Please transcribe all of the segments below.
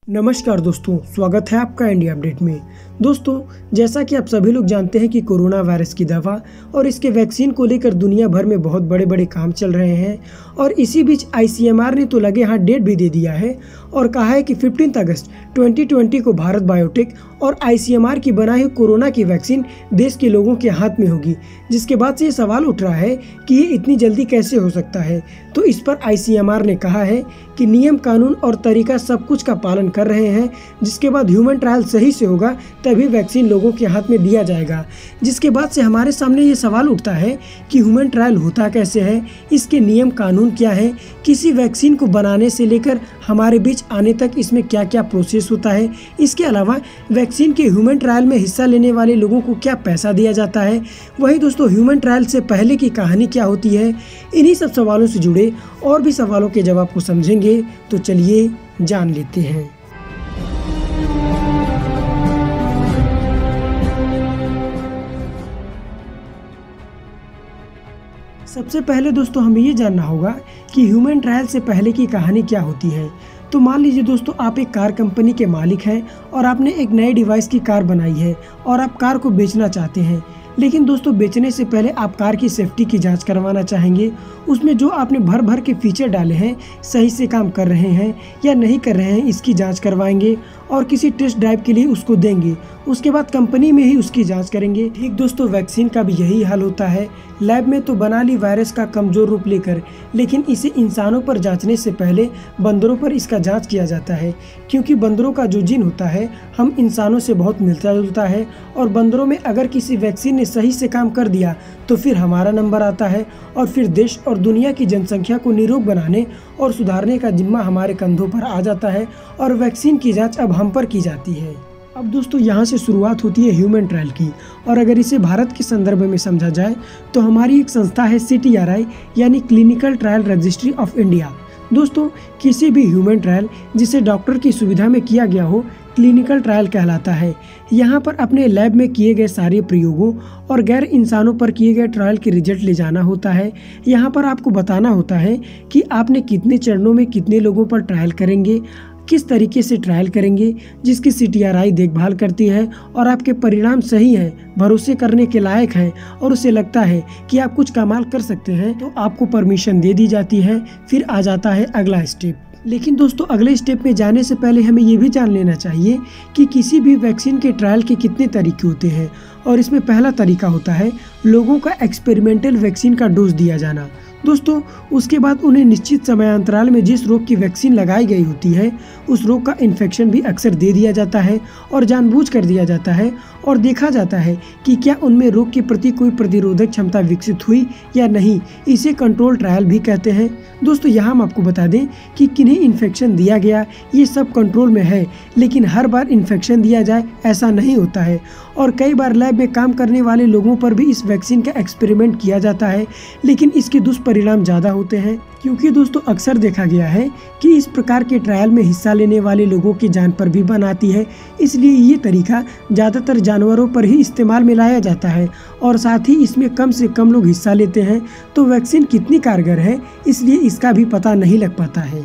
नमस्कार दोस्तों, स्वागत है आपका इंडिया अपडेट में। दोस्तों, जैसा कि आप सभी लोग जानते हैं कि कोरोना वायरस की दवा और इसके वैक्सीन को लेकर दुनिया भर में बहुत बड़े बड़े काम चल रहे हैं और इसी बीच ICMR ने तो लगे हाथ डेट भी दे दिया है और कहा है कि 15 अगस्त 2020 को भारत बायोटेक और ICMR की बनाई हुई कोरोना की वैक्सीन देश के लोगों के हाथ में होगी। जिसके बाद से ये सवाल उठ रहा है कि ये इतनी जल्दी कैसे हो सकता है। तो इस पर ICMR ने कहा है कि नियम कानून और तरीका सब कुछ का पालन कर रहे हैं, जिसके बाद ह्यूमन ट्रायल सही से होगा तभी वैक्सीन लोगों के हाथ में दिया जाएगा। जिसके बाद से हमारे सामने ये सवाल उठता है कि ह्यूमन ट्रायल होता कैसे है, इसके नियम कानून क्या है, किसी वैक्सीन को बनाने से लेकर हमारे बीच आने तक इसमें क्या क्या प्रोसेस होता है। इसके अलावा वैक्सीन के ह्यूमन ट्रायल में हिस्सा लेने वाले लोगों को क्या पैसा दिया जाता है। वहीं दोस्तों, ह्यूमन ट्रायल से पहले की कहानी क्या होती है। इन्हीं सब सवालों से जुड़े और भी सवालों के जवाब को समझेंगे, तो चलिए जान लेते हैं। सबसे पहले दोस्तों, हमें ये जानना होगा कि ह्यूमन ट्रायल से पहले की कहानी क्या होती है। तो मान लीजिए दोस्तों, आप एक कार कंपनी के मालिक हैं और आपने एक नए डिवाइस की कार बनाई है और आप कार को बेचना चाहते हैं। लेकिन दोस्तों, बेचने से पहले आप कार की सेफ्टी की जांच करवाना चाहेंगे। उसमें जो आपने भर भर के फीचर डाले हैं सही से काम कर रहे हैं या नहीं कर रहे हैं, इसकी जांच करवाएंगे और किसी टेस्ट ड्राइव के लिए उसको देंगे। उसके बाद कंपनी में ही उसकी जांच करेंगे। ठीक दोस्तों, वैक्सीन का भी यही हाल होता है। लैब में तो बना ली वायरस का कमजोर रूप लेकर, लेकिन इसे इंसानों पर जांचने से पहले बंदरों पर इसका जांच किया जाता है, क्योंकि बंदरों का जो जीन होता है हम इंसानों से बहुत मिलता जुलता है और बंदरों में अगर किसी वैक्सीन ने सही से काम कर दिया तो फिर हमारा नंबर आता है और फिर देश और दुनिया की जनसंख्या को निरोग बनाने और सुधारने का जिम्मा हमारे कंधों पर आ जाता है और वैक्सीन की जांच अब हम पर की जाती है। अब दोस्तों, यहाँ से शुरुआत होती है ह्यूमन ट्रायल की, और अगर इसे भारत के संदर्भ में समझा जाए तो हमारी एक संस्था है CTRI यानी clinical trial registry of India. दोस्तों, किसी भी ह्यूमन ट्रायल जिसे डॉक्टर की सुविधा में किया गया हो क्लिनिकल ट्रायल कहलाता है। यहाँ पर अपने लैब में किए गए सारे प्रयोगों और गैर इंसानों पर किए गए ट्रायल के रिजल्ट ले जाना होता है। यहाँ पर आपको बताना होता है कि आपने कितने चरणों में कितने लोगों पर ट्रायल करेंगे, किस तरीके से ट्रायल करेंगे, जिसकी CTRI देखभाल करती है और आपके परिणाम सही हैं, भरोसे करने के लायक हैं और उसे लगता है कि आप कुछ कमाल कर सकते हैं तो आपको परमिशन दे दी जाती है। फिर आ जाता है अगला स्टेप। लेकिन दोस्तों, अगले स्टेप में जाने से पहले हमें ये भी जान लेना चाहिए कि किसी भी वैक्सीन के ट्रायल के कितने तरीके होते हैं। और इसमें पहला तरीका होता है लोगों का एक्सपेरिमेंटल वैक्सीन का डोज दिया जाना। दोस्तों, उसके बाद उन्हें निश्चित समयांतराल में जिस रोग की वैक्सीन लगाई गई होती है उस रोग का इन्फेक्शन भी अक्सर दे दिया जाता है और जानबूझ कर दिया जाता है और देखा जाता है कि क्या उनमें रोग के प्रति कोई प्रतिरोधक क्षमता विकसित हुई या नहीं। इसे कंट्रोल ट्रायल भी कहते हैं। दोस्तों, यहाँ हम आपको बता दें कि किन्हें इन्फेक्शन दिया गया ये सब कंट्रोल में है, लेकिन हर बार इन्फेक्शन दिया जाए ऐसा नहीं होता है और कई बार लैब में काम करने वाले लोगों पर भी इस वैक्सीन का एक्सपेरिमेंट किया जाता है, लेकिन इसके दुष्परिणाम ज़्यादा होते हैं। क्योंकि दोस्तों, अक्सर देखा गया है कि इस प्रकार के ट्रायल में हिस्सा लेने वाले लोगों की जान पर भी बन आती है, इसलिए ये तरीका ज़्यादातर जानवरों पर ही इस्तेमाल में लाया जाता है और साथ ही इसमें कम से कम लोग हिस्सा लेते हैं। तो वैक्सीन कितनी कारगर है इसलिए इसका भी पता नहीं लग पाता है।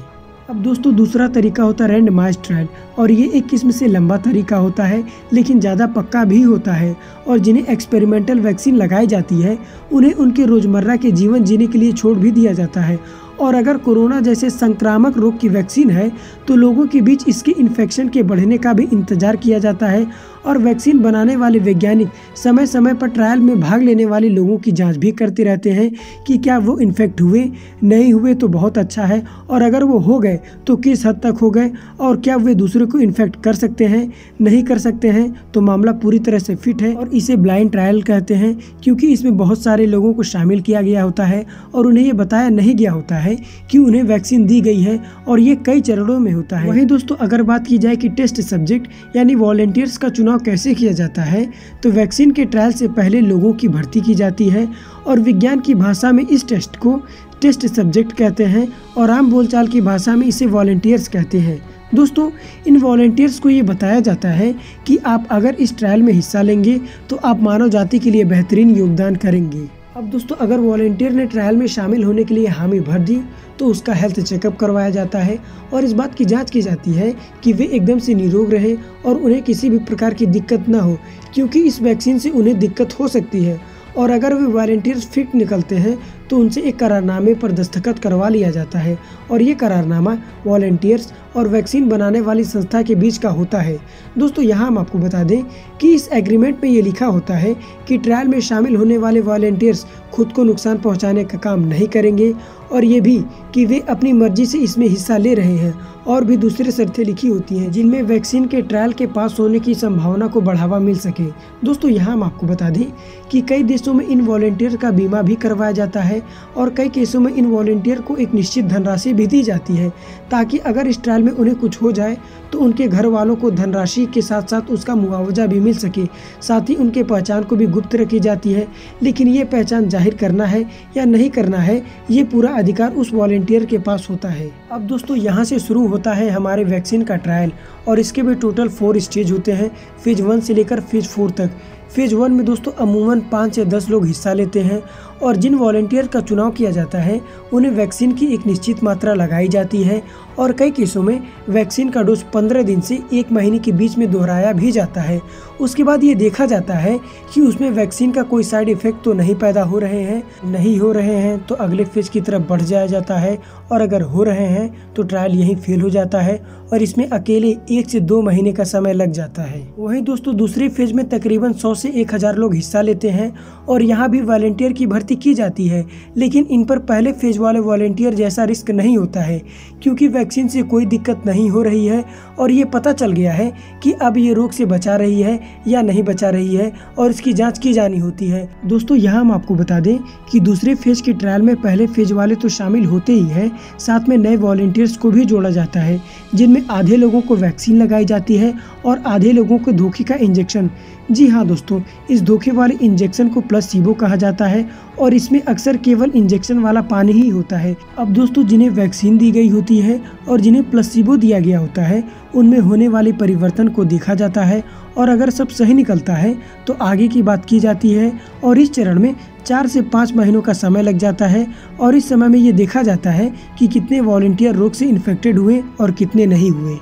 अब दोस्तों, दूसरा तरीका होता है रैंडमाइज्ड ट्रायल, और ये एक किस्म से लंबा तरीका होता है लेकिन ज़्यादा पक्का भी होता है। और जिन्हें एक्सपेरिमेंटल वैक्सीन लगाई जाती है उन्हें उनके रोज़मर्रा के जीवन जीने के लिए छोड़ भी दिया जाता है। और अगर कोरोना जैसे संक्रामक रोग की वैक्सीन है तो लोगों के बीच इसके इन्फेक्शन के बढ़ने का भी इंतजार किया जाता है और वैक्सीन बनाने वाले वैज्ञानिक समय समय पर ट्रायल में भाग लेने वाले लोगों की जांच भी करते रहते हैं कि क्या वो इन्फेक्ट हुए, नहीं हुए तो बहुत अच्छा है, और अगर वो हो गए तो किस हद तक हो गए और क्या वे दूसरे को इन्फेक्ट कर सकते हैं, नहीं कर सकते हैं तो मामला पूरी तरह से फिट है। और इसे ब्लाइंड ट्रायल कहते हैं क्योंकि इसमें बहुत सारे लोगों को शामिल किया गया होता है और उन्हें ये बताया नहीं गया होता है कि उन्हें वैक्सीन दी गई है और ये कई चरणों में होता है। वहीं दोस्तों, अगर बात की जाए कि टेस्ट सब्जेक्ट यानी वॉलंटियर्स का चुनाव कैसे किया जाता है, तो वैक्सीन के ट्रायल से पहले लोगों की भर्ती की जाती है और विज्ञान की भाषा में इस टेस्ट को टेस्ट सब्जेक्ट कहते हैं और आम बोलचाल की भाषा में इसे वॉलंटियर्स कहते हैं। दोस्तों, इन वॉलंटियर्स को ये बताया जाता है कि आप अगर इस ट्रायल में हिस्सा लेंगे तो आप मानव जाति के लिए बेहतरीन योगदान करेंगे। अब दोस्तों अगर वॉलेंटियर ने ट्रायल में शामिल होने के लिए हामी भर दी तो उसका हेल्थ चेकअप करवाया जाता है और इस बात की जांच की जाती है कि वे एकदम से निरोग रहे और उन्हें किसी भी प्रकार की दिक्कत न हो, क्योंकि इस वैक्सीन से उन्हें दिक्कत हो सकती है। और अगर वे वॉलेंटियर्स फिट निकलते हैं तो उनसे एक करारनामे पर दस्तखत करवा लिया जाता है और ये करारनामा वॉलेंटियर्स और वैक्सीन बनाने वाली संस्था के बीच का होता है। दोस्तों यहाँ हम आपको बता दें कि इस एग्रीमेंट में ये लिखा होता है कि ट्रायल में शामिल होने वाले वॉलेंटियर्स खुद को नुकसान पहुंचाने का काम नहीं करेंगे और ये भी कि वे अपनी मर्जी से इसमें हिस्सा ले रहे हैं। और भी दूसरी शर्तें लिखी होती हैं जिनमें वैक्सीन के ट्रायल के पास होने की संभावना को बढ़ावा मिल सके। दोस्तों यहाँ हम आपको बता दें कि कई देशों में इन वॉलेंटियर का बीमा भी करवाया जाता है और कई केसों में इन वॉलेंटियर को एक निश्चित धनराशि भी दी जाती है ताकि अगर इस ट्रायल में उन्हें कुछ हो जाए तो उनके घर वालों को धनराशि के साथ साथ उसका मुआवजा भी मिल सके। साथ ही उनके पहचान को भी गुप्त रखी जाती है, लेकिन ये पहचान जाहिर करना है या नहीं करना है ये पूरा अधिकार उस वॉलेंटियर के पास होता है। अब दोस्तों यहाँ से शुरू होता है हमारे वैक्सीन का ट्रायल और इसके भी टोटल 4 स्टेज होते हैं, फेज 1 से लेकर फेज 4 तक। फेज 1 में दोस्तों अमूमन 5 से 10 लोग हिस्सा लेते हैं और जिन वॉलेंटियर का चुनाव किया जाता है उन्हें वैक्सीन की एक निश्चित मात्रा लगाई जाती है और कई केसों में वैक्सीन का डोज 15 दिन से 1 महीने के बीच में दोहराया भी जाता है। उसके बाद ये देखा जाता है कि उसमें वैक्सीन का कोई साइड इफेक्ट तो नहीं पैदा हो रहे हैं तो अगले फेज की तरफ बढ़ जाया जाता है और अगर हो रहे हैं तो ट्रायल यहीं फेल हो जाता है और इसमें अकेले 1 से 2 महीने का समय लग जाता है। वहीं दोस्तों दूसरे फेज में तकरीबन 100 से 1000 लोग हिस्सा लेते हैं और यहाँ भी वॉलेंटियर की भर्ती की जाती है, लेकिन इन पर पहले फेज वाले वॉलेंटियर जैसा रिस्क नहीं होता है क्योंकि वैक्सीन से कोई दिक्कत नहीं हो रही है और ये पता चल गया है कि अब ये रोग से बचा रही है या नहीं बचा रही है और इसकी जांच की जानी होती है। दोस्तों यहाँ हम आपको बता दें कि दूसरे फेज के ट्रायल में पहले फेज वाले तो शामिल होते ही हैं, साथ में नए वॉलेंटियर्स को भी जोड़ा जाता है जिनमें आधे लोगों को वैक्सीन लगाई जाती है और आधे लोगों को धोखे का इंजेक्शन। जी हाँ दोस्तों, इस धोखे वाले इंजेक्शन को प्लेसिबो कहा जाता है और इसमें अक्सर केवल इंजेक्शन वाला पानी ही होता है। अब दोस्तों जिन्हें वैक्सीन दी गई होती है और जिन्हें प्लेसिबो दिया गया होता है उनमें होने वाले परिवर्तन को देखा जाता है और अगर सब सही निकलता है तो आगे की बात की जाती है और इस चरण में 4 से 5 महीनों का समय लग जाता है और इस समय में ये देखा जाता है कि कितने वॉलेंटियर रोग से इन्फेक्टेड हुए और कितने नहीं हुए।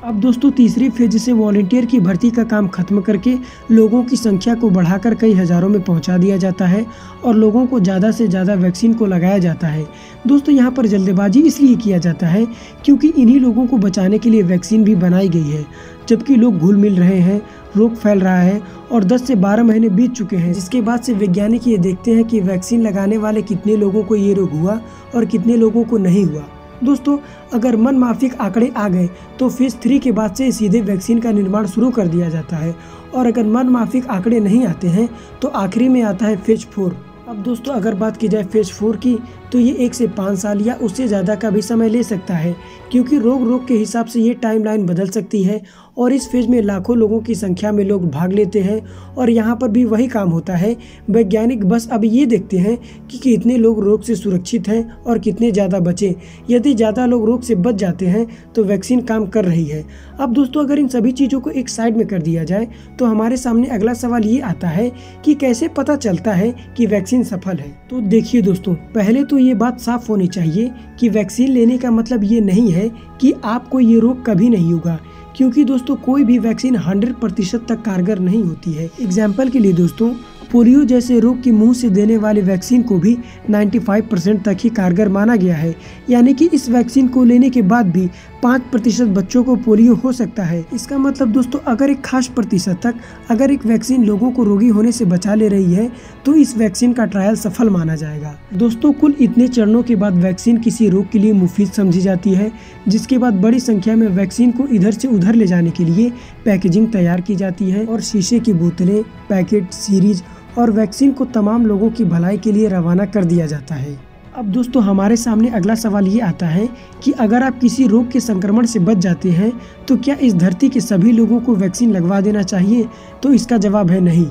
अब दोस्तों तीसरी फेज से वॉलेंटियर की भर्ती का काम खत्म करके लोगों की संख्या को बढ़ाकर कई हजारों में पहुंचा दिया जाता है और लोगों को ज़्यादा से ज़्यादा वैक्सीन को लगाया जाता है। दोस्तों यहाँ पर जल्दबाजी इसलिए किया जाता है क्योंकि इन्हीं लोगों को बचाने के लिए वैक्सीन भी बनाई गई है, जबकि लोग घुल मिल रहे हैं, रोग फैल रहा है और 10 से 12 महीने बीत चुके हैं, जिसके बाद से वैज्ञानिक ये देखते हैं कि वैक्सीन लगाने वाले कितने लोगों को ये रोग हुआ और कितने लोगों को नहीं हुआ। दोस्तों अगर मन माफिक आंकड़े आ गए तो फेज 3 के बाद से सीधे वैक्सीन का निर्माण शुरू कर दिया जाता है और अगर मन माफिक आंकड़े नहीं आते हैं तो आखिरी में आता है फेज 4। अब दोस्तों अगर बात की जाए फेज 4 की तो ये 1 से 5 साल या उससे ज़्यादा का भी समय ले सकता है क्योंकि रोग के हिसाब से ये टाइमलाइन बदल सकती है और इस फेज में लाखों लोगों की संख्या में लोग भाग लेते हैं और यहाँ पर भी वही काम होता है। वैज्ञानिक बस अब ये देखते हैं कि कितने लोग रोग से सुरक्षित हैं और कितने ज़्यादा बचे। यदि ज़्यादा लोग रोग से बच जाते हैं तो वैक्सीन काम कर रही है। अब दोस्तों अगर इन सभी चीज़ों को एक साइड में कर दिया जाए तो हमारे सामने अगला सवाल ये आता है कि कैसे पता चलता है कि वैक्सीन सफल है। तो देखिए दोस्तों, पहले तो ये बात साफ होनी चाहिए कि वैक्सीन लेने का मतलब ये नहीं है कि आपको ये रोग कभी नहीं होगा, क्योंकि दोस्तों कोई भी वैक्सीन 100% तक कारगर नहीं होती है। एग्जाम्पल के लिए दोस्तों पोलियो जैसे रोग की मुंह से देने वाली वैक्सीन को भी 95% तक ही कारगर माना गया है, यानी कि इस वैक्सीन को लेने के बाद भी 5% बच्चों को पोलियो हो सकता है। इसका मतलब दोस्तों अगर एक खास प्रतिशत तक अगर एक वैक्सीन लोगों को रोगी होने से बचा ले रही है तो इस वैक्सीन का ट्रायल सफल माना जाएगा। दोस्तों कुल इतने चरणों के बाद वैक्सीन किसी रोग के लिए मुफीद समझी जाती है, जिसके बाद बड़ी संख्या में वैक्सीन को इधर से उधर ले जाने के लिए पैकेजिंग तैयार की जाती है और शीशे की बोतलें, पैकेट, सीरीज और वैक्सीन को तमाम लोगों की भलाई के लिए रवाना कर दिया जाता है। अब दोस्तों हमारे सामने अगला सवाल ये आता है कि अगर आप किसी रोग के संक्रमण से बच जाते हैं तो क्या इस धरती के सभी लोगों को वैक्सीन लगवा देना चाहिए? तो इसका जवाब है नहीं।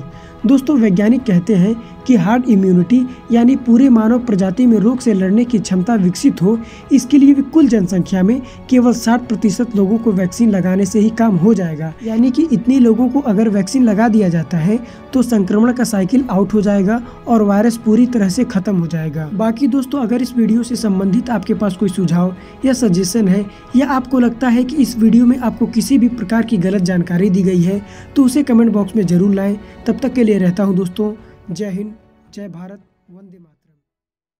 दोस्तों वैज्ञानिक कहते हैं कि हार्ड इम्यूनिटी यानी पूरे मानव प्रजाति में रोग से लड़ने की क्षमता विकसित हो, इसके लिए भी कुल जनसंख्या में केवल 60% लोगों को वैक्सीन लगाने से ही काम हो जाएगा। यानी कि इतने लोगों को अगर वैक्सीन लगा दिया जाता है तो संक्रमण का साइकिल आउट हो जाएगा और वायरस पूरी तरह से खत्म हो जाएगा। बाकी दोस्तों अगर इस वीडियो से संबंधित आपके पास कोई सुझाव या सजेशन है, या आपको लगता है कि इस वीडियो में आपको किसी भी प्रकार की गलत जानकारी दी गई है, तो उसे कमेंट बॉक्स में जरूर लाएं। तब तक के लिए रहता हूं दोस्तों, जय हिंद, जय भारत, वंदे मातरम।